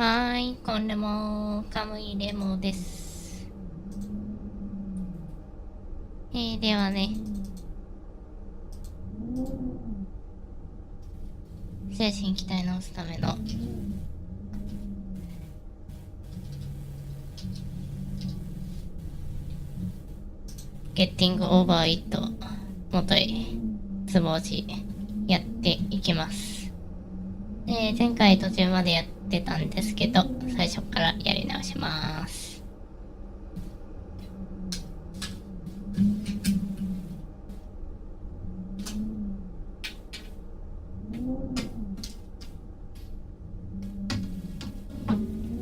はーい、これもカムイレモです。ではね、精神鍛え直すためのゲッティングオーバーイット元い壺おじやっていきます。前回途中までやってたんですけど、最初からやり直します。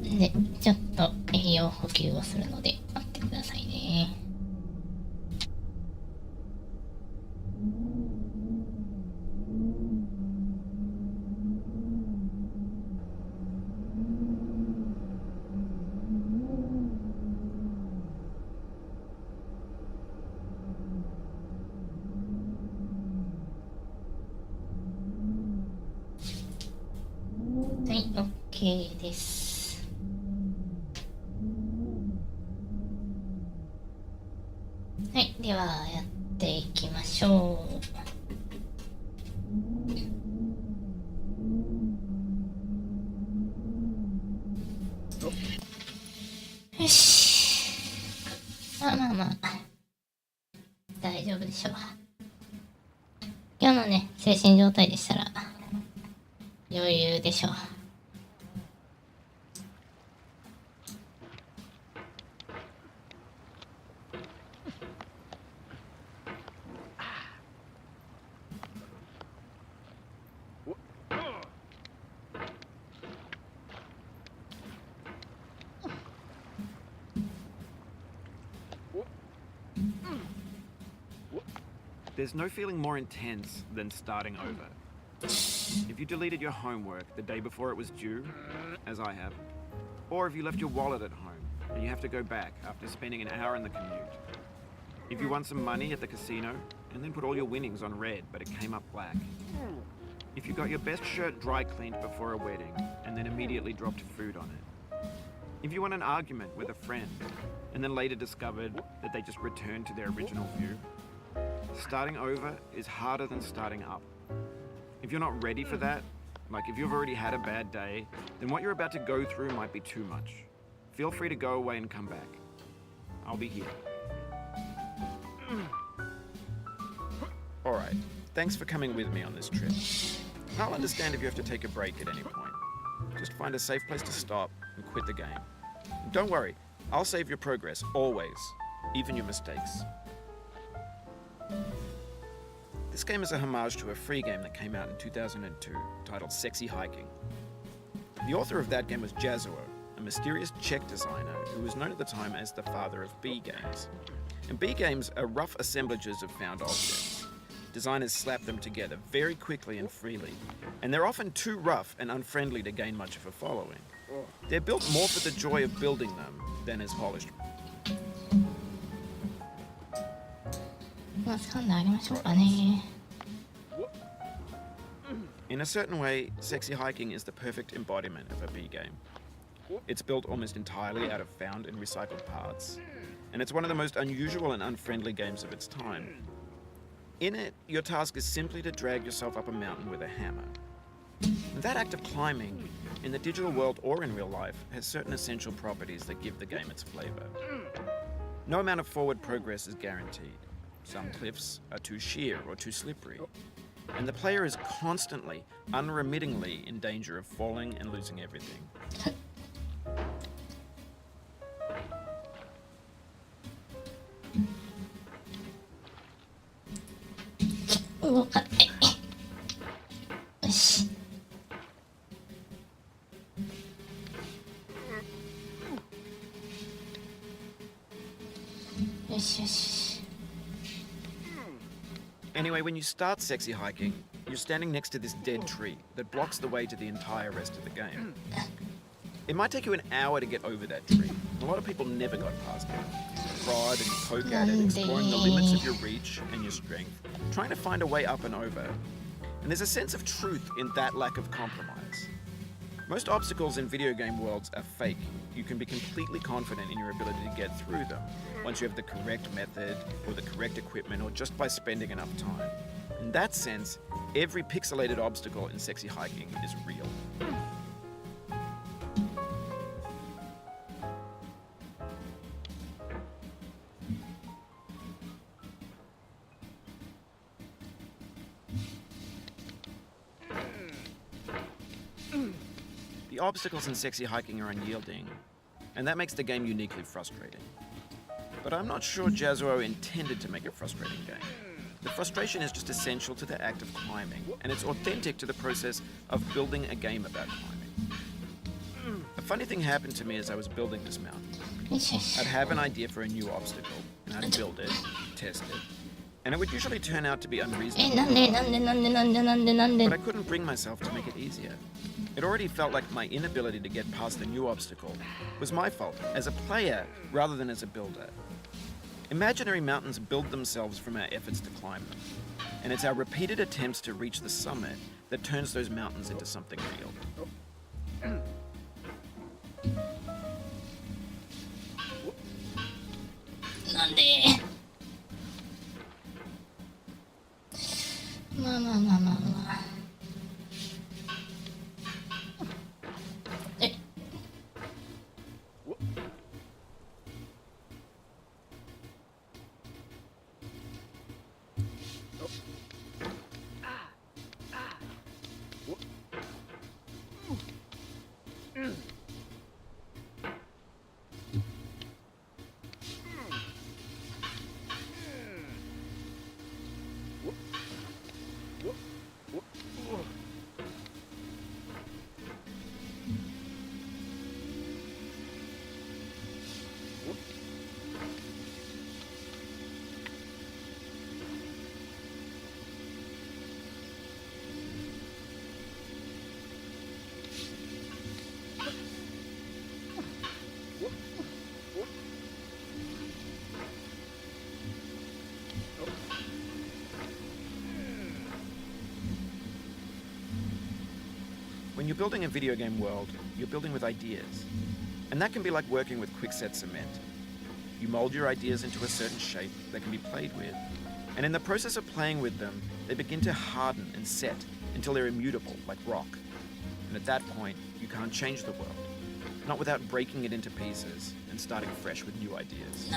で、ちょっと栄養補給をするので待ってくださいね。はい、OK です。はい、ではやっていきましょう。よし。まあ大丈夫でしょう。今日のね、精神状態でしたら余裕でしょう。There's no feeling more intense than starting over. If you deleted your homework the day before it was due, as I have, or if you left your wallet at home and you have to go back after spending an hour in the commute. If you won some money at the casino and then put all your winnings on red but it came up black. If you got your best shirt dry cleaned before a wedding and then immediately dropped food on it. If you won an argument with a friend and then later discovered that they just returned to their original view. Starting over is harder than starting up. If you're not ready for that, like if you've already had a bad day, then what you're about to go through might be too much. Feel free to go away and come back. I'll be here. Alright, thanks for coming with me on this trip. I'll understand if you have to take a break at any point. Just find a safe place to stop and quit the game. Don't worry, I'll save your progress, always, even your mistakes. This game is a homage to a free game that came out in 2002 titled Sexy Hiking. The author of that game was Jazuo, a mysterious Czech designer who was known at the time as the father of B games. And B games are rough assemblages of found objects. Designers slap them together very quickly and freely, and they're often too rough and unfriendly to gain much of a following. They're built more for the joy of building them than as polished. 掴んであげましょうかね。 In a certain way, Sexy Hiking is the perfect embodiment of a B game. It's built almost entirely out of found and recycled parts, and it's one of the most unusual and unfriendly games of its time. In it, your task is simply to drag yourself up a mountain with a hammer. And that act of climbing, in the digital world or in real life, has certain essential properties that give the game its flavor. No amount of forward progress is guaranteed. Some cliffs are too sheer or too slippery, and the player is constantly, unremittingly in danger of falling and losing everything. Anyway, when you start Sexy Hiking, you're standing next to this dead tree that blocks the way to the entire rest of the game. It might take you an hour to get over that tree. A lot of people never got past it. Prod and poke at it, exploring the limits of your reach and your strength, trying to find a way up and over. And there's a sense of truth in that lack of compromise. Most obstacles in video game worlds are fake. You can be completely confident in your ability to get through them once you have the correct method or the correct equipment or just by spending enough time. In that sense, every pixelated obstacle in sexy hiking is real. The obstacles in sexy hiking are unyielding, and that makes the game uniquely frustrating. But I'm not sure Jazuo intended to make a frustrating game. The frustration is just essential to the act of climbing, and it's authentic to the process of building a game about climbing. A funny thing happened to me as I was building this mountain. I'd have an idea for a new obstacle, and I'd build it, test it, and it would usually turn out to be unreasonable. But I couldn't bring myself to make it easier. It already felt like my inability to get past the new obstacle was my fault as a player rather than as a builder. Imaginary mountains build themselves from our efforts to climb them, and it's our repeated attempts to reach the summit that turns those mountains into something real. When you're building a video game world, you're building with ideas. And that can be like working with quickset cement. You mold your ideas into a certain shape that can be played with. And in the process of playing with them, they begin to harden and set until they're immutable, like rock. And at that point, you can't change the world. Not without breaking it into pieces and starting fresh with new ideas.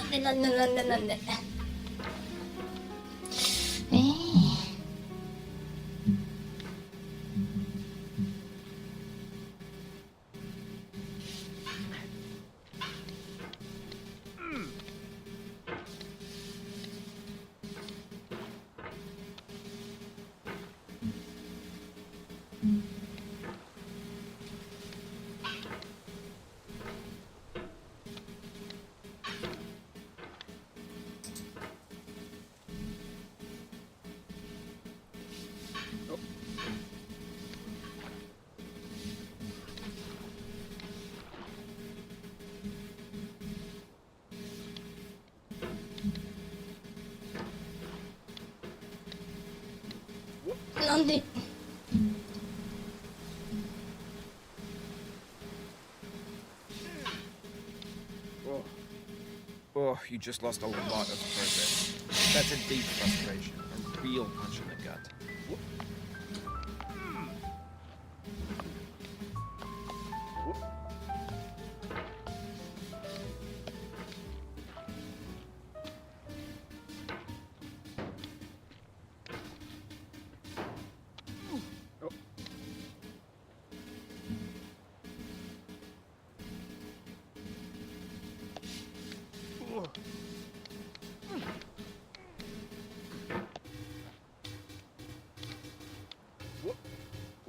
Oh, you just lost a lot of progress. That's a deep frustration, a real punch in the gut.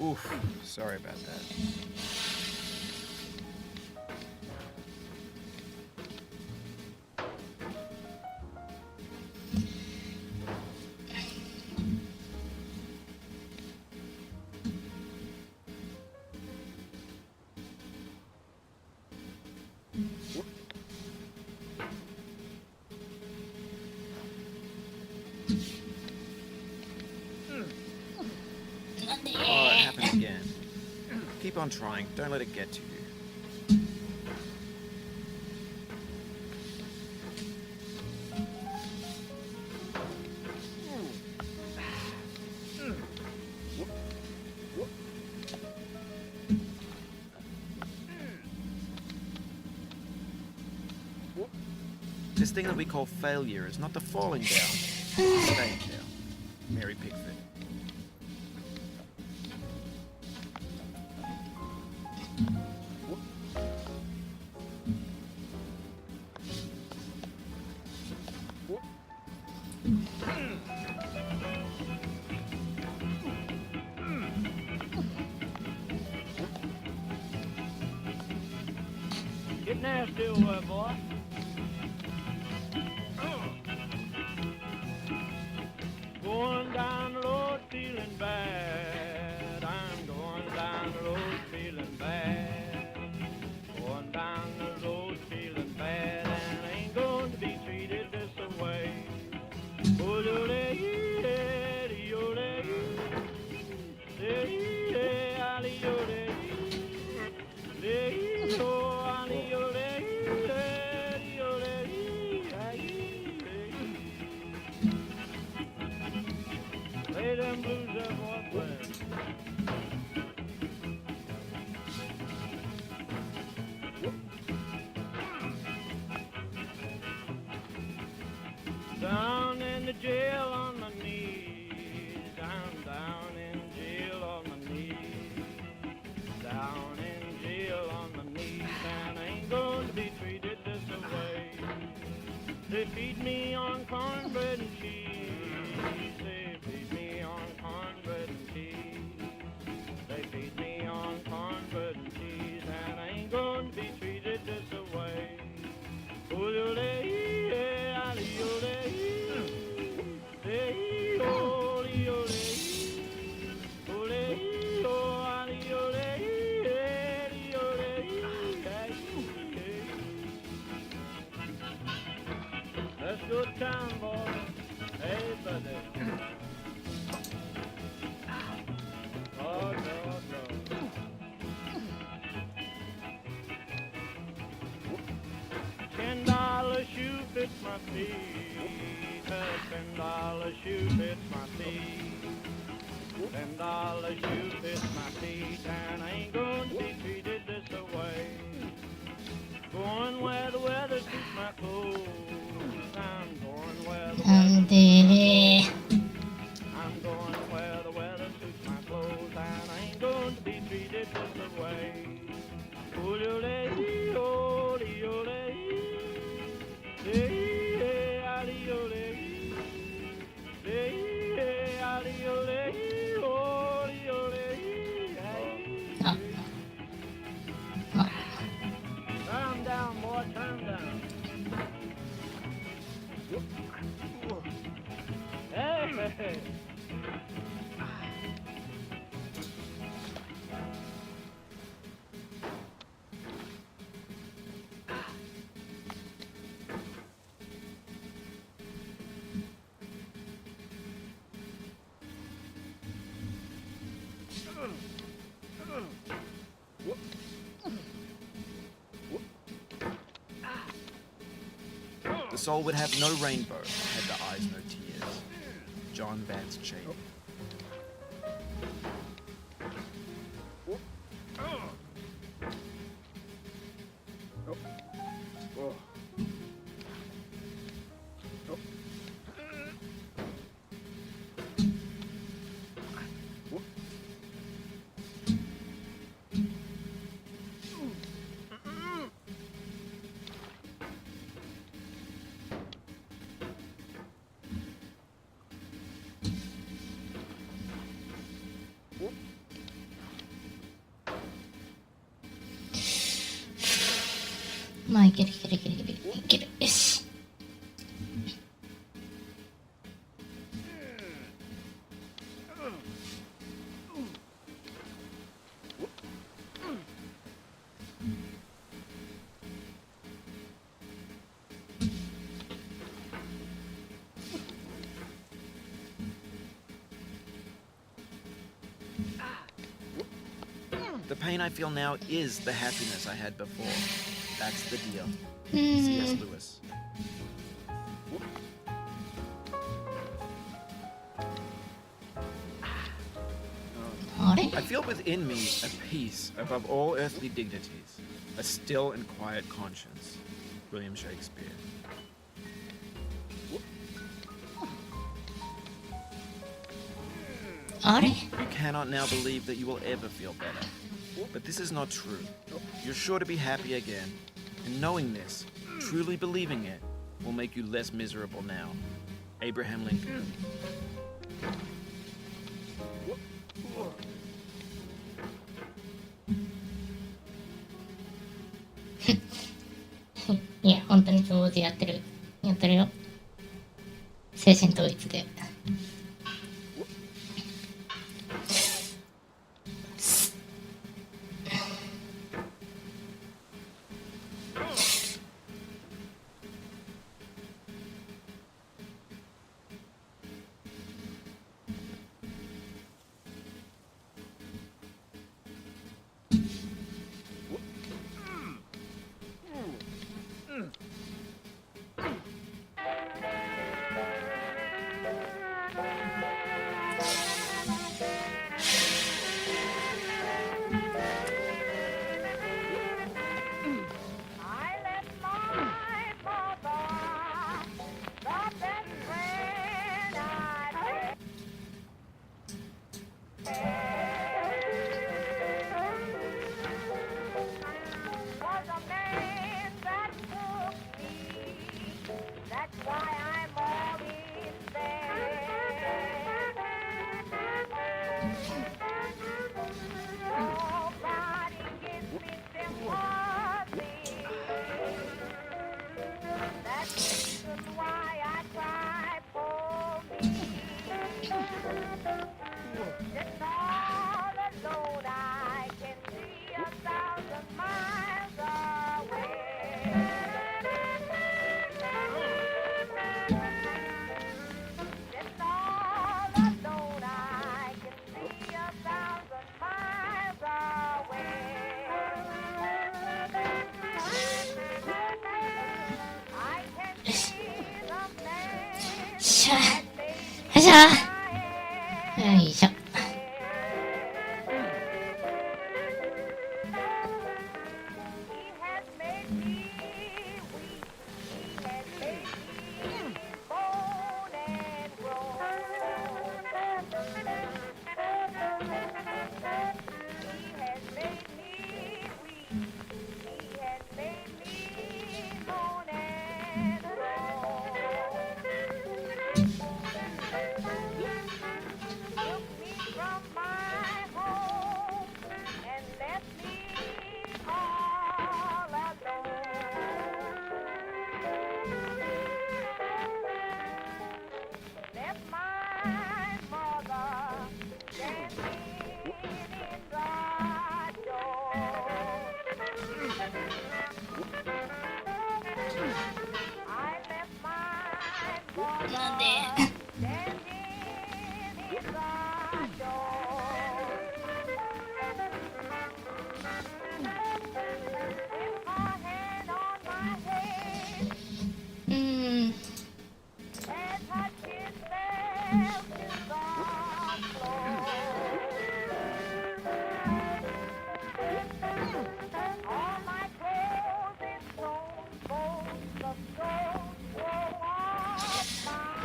Oof, sorry about that. on trying. Don't let it get to you. This thing that we call failure is not the falling down, it's the staying down. Mary Pickford. Get nasty, boy. Going down the road feeling bad. I'm going down the road feeling bad. Going down the road feeling bad, and I ain't going to be treated this way. Oh, Lay them blues up, boy, playing. Down in the jail on my knees. I'm down in jail on my knees. Down in jail on my knees, and I ain't going to be treated this way. They feed me on cornbread and cheese. They feed me on cornbread and cheese. They feed me on cornbread and cheese, and I ain't going to be treated this way. Let's go to town, boy. Hey, buddy. Oh, no, no. $10 shoe fits my feet. $10 shoe fits my feet. $10 shoe fits my feet, and I ain't going to be treated this way. Going where the weather suits my clothes. I'm going where the なんで I'm going where the weather suits my clothes, and I ain't going to be treated this way. Turn down, boy, turn down. Hey! The soul would have no rainbow, had the eyes no tears. John Vance Cheney.まあいけるいけるいけるいけるいける。よし。The pain I feel now is the happiness I had before. That's the deal. うー C.S. ん Lewis. あれ I feel within me a peace above all earthly dignities, a still and quiet conscience. William Shakespeare. あれ You cannot now believe that you will ever feel better. But this is not true. You're sure to be happy again. And knowing this, truly believing it, will make you less miserable now. Abraham Lincoln. いや、本当につもじやってるよ。精神統一で。しゃよいしょよいしょ。なんで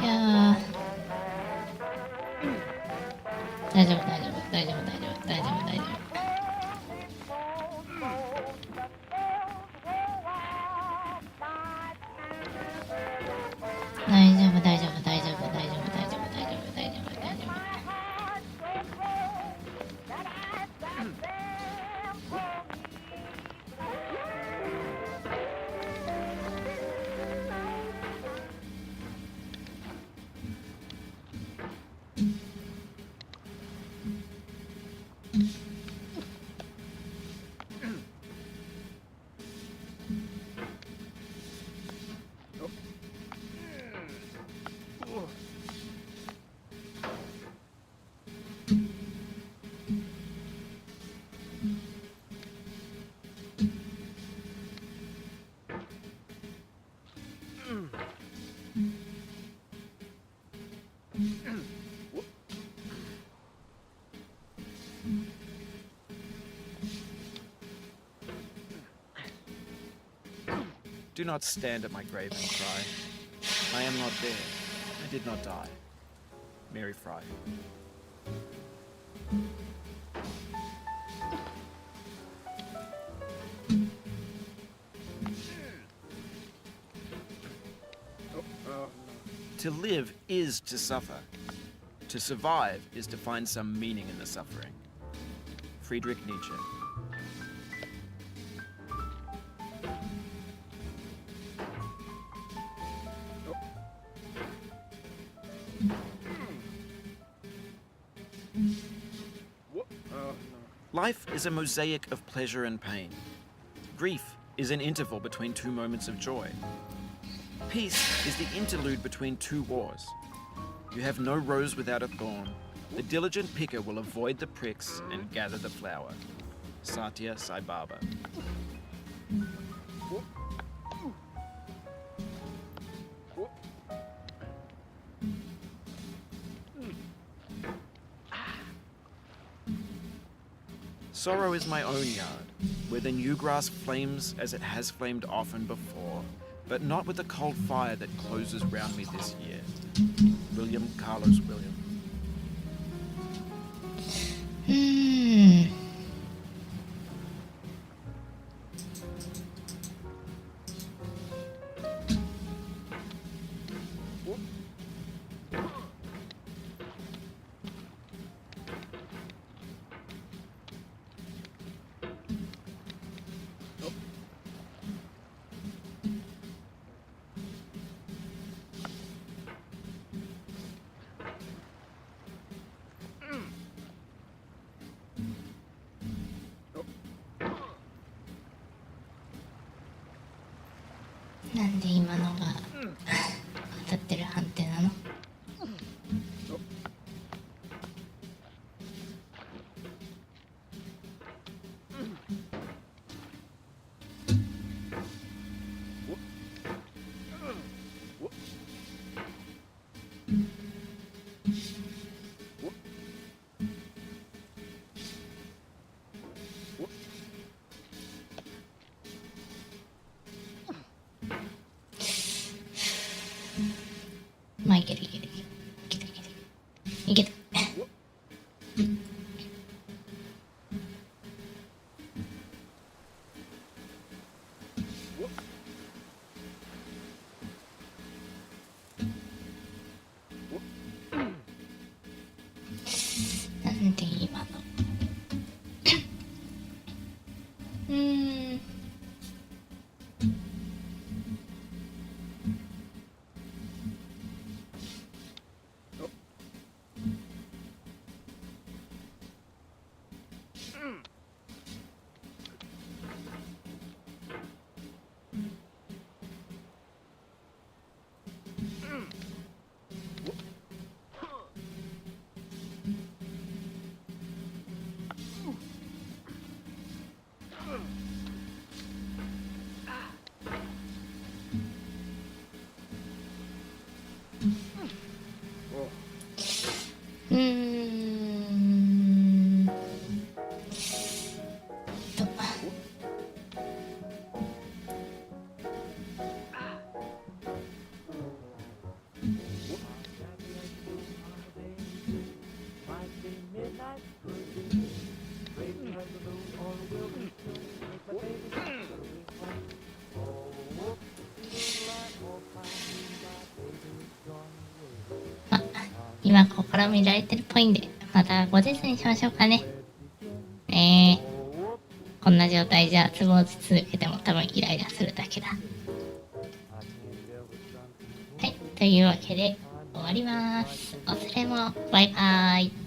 いやー Do not stand at my grave and cry. I am not dead. I did not die. Mary Fry. To live is to suffer. To survive is to find some meaning in the suffering. Friedrich Nietzsche. Life is a mosaic of pleasure and pain. Grief is an interval between two moments of joy. Peace is the interlude between two wars. You have no rose without a thorn. The diligent picker will avoid the pricks and gather the flower. Satya Sai Baba. Sorrow is my own yard, where the new grass flames as it has flamed often before, but not with the cold fire that closes round me this year. William Carlos William.なんで今のが当たってる判定なの？まあいけるいけるいけるいけるいけた。なんで今の今ここから見られてるっぽいんで、また後日にしましょうかね。こんな状態じゃつぼを続けても多分イライラするだけだ。はい、というわけで終わります。おつれもバイバーイ。